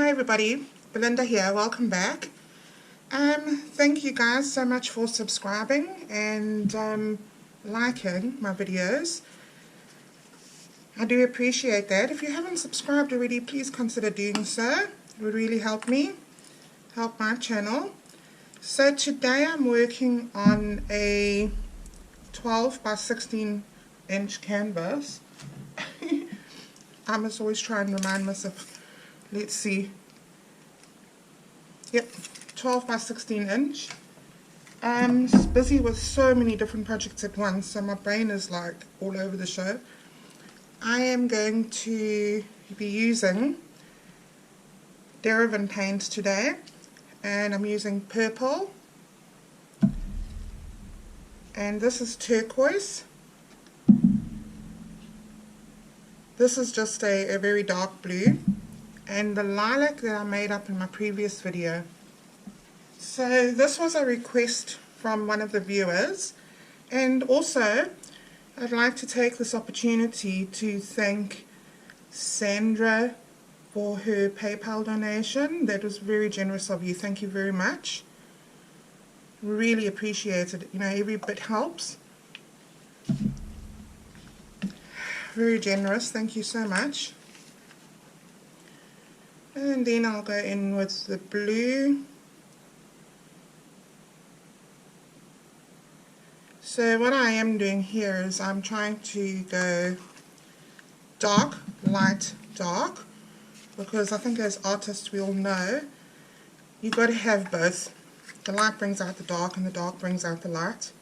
Hi everybody, Belinda here, welcome back. Thank you guys so much for subscribing and liking my videos. I do appreciate that. If you haven't subscribed already, please consider doing so. It would really help me, help my channel. So today I'm working on a 12 by 16 inch canvas. I must always try and remind myself. Let's see. Yep, 12 by 16 inch. I'm busy with so many different projects at once, so my brain is like all over the show. I am going to be using Acrylic Paint today, and I'm using purple, and this is turquoise. This is just a very dark blue, and the lilac that I made up in my previous video. So this was a request from one of the viewers, and also I'd like to take this opportunity to thank Sandra for her PayPal donation. That was very generous of you. Thank you very much. Really appreciate it. You know, every bit helps. Very generous. Thank you so much. And then I'll go in with the blue. So what I am doing here is I'm trying to go dark, light, dark, because I think as artists we all know you've got to have both. The light brings out the dark and the dark brings out the light.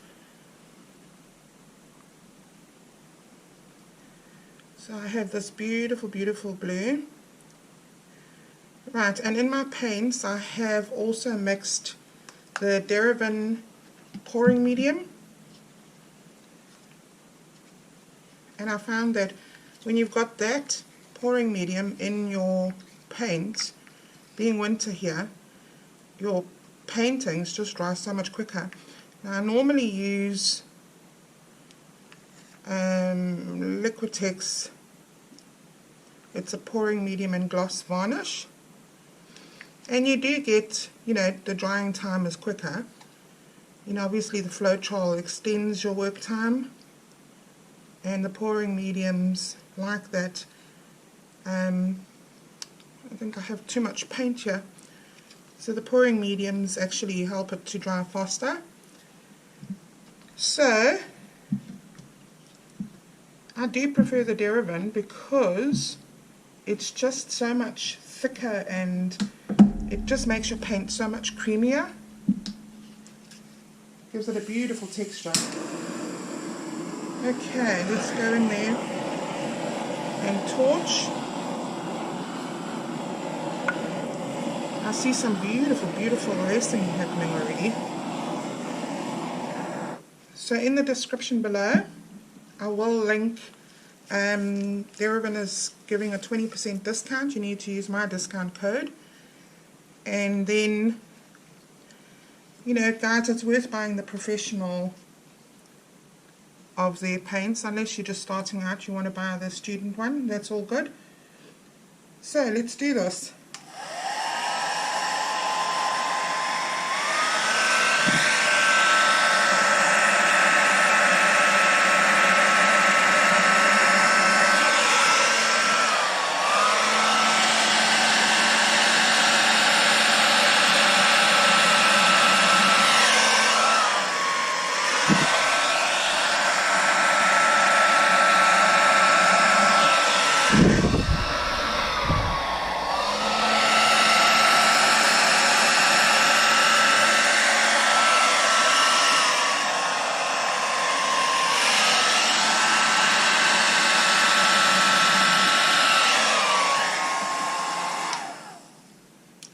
So I have this beautiful, beautiful blue. Right, and in my paints I have also mixed the Acrylic pouring medium, and I found that when you've got that pouring medium in your paints, being winter here, your paintings just dry so much quicker. Now I normally use Liquitex. It's a pouring medium and gloss varnish. And you do get, you know, the drying time is quicker. You know, obviously the Floetrol extends your work time, and the pouring mediums like that. I think I have too much paint here. So the pouring mediums actually help it to dry faster. So I do prefer the Acrylic because it's just so much thicker and it just makes your paint so much creamier. Gives it a beautiful texture. Okay, let's go in there and torch. I see some beautiful, beautiful lacing happening already. So in the description below, I will link. Acrylic is giving a 20% discount. You need to use my discount code. And then, you know, guys, it's worth buying the professional of their paints. Unless you're just starting out, you want to buy the student one, that's all good. So let's do this.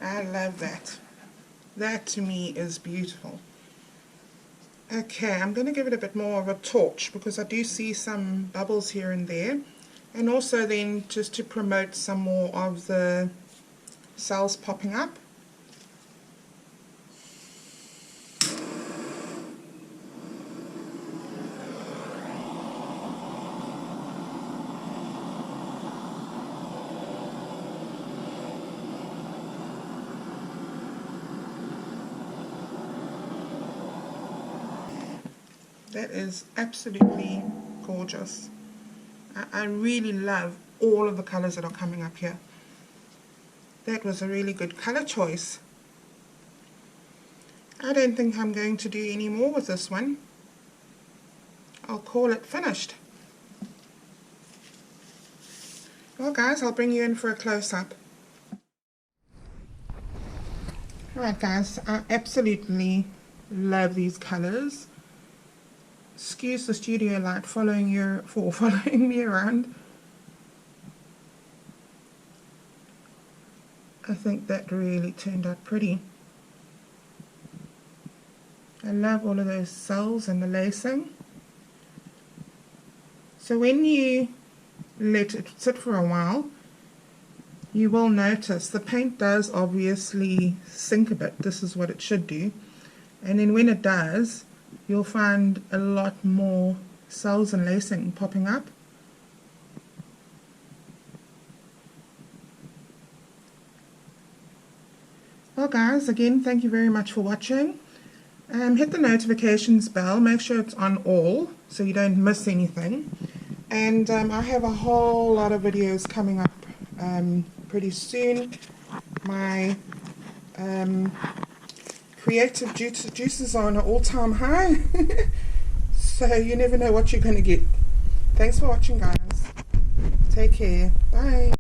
I love that. That to me is beautiful. Okay, I'm going to give it a bit more of a torch because I do see some bubbles here and there, and also then just to promote some more of the cells popping up. That is absolutely gorgeous. I really love all of the colors that are coming up here. That was a really good color choice. I don't think I'm going to do any more with this one. I'll call it finished. Well guys, I'll bring you in for a close-up. Alright guys, I absolutely love these colors. Excuse the studio light following me around. I think that really turned out pretty. I love all of those cells and the lacing. So when you let it sit for a while, you will notice the paint does obviously sink a bit. This is what it should do. And then when it does, you'll find a lot more cells and lacing popping up. Well guys, again, thank you very much for watching. Hit the notifications bell, make sure it's on all so you don't miss anything. And I have a whole lot of videos coming up pretty soon. My creative juices are on an all-time high. So you never know what you're going to get. Thanks for watching guys. Take care. Bye.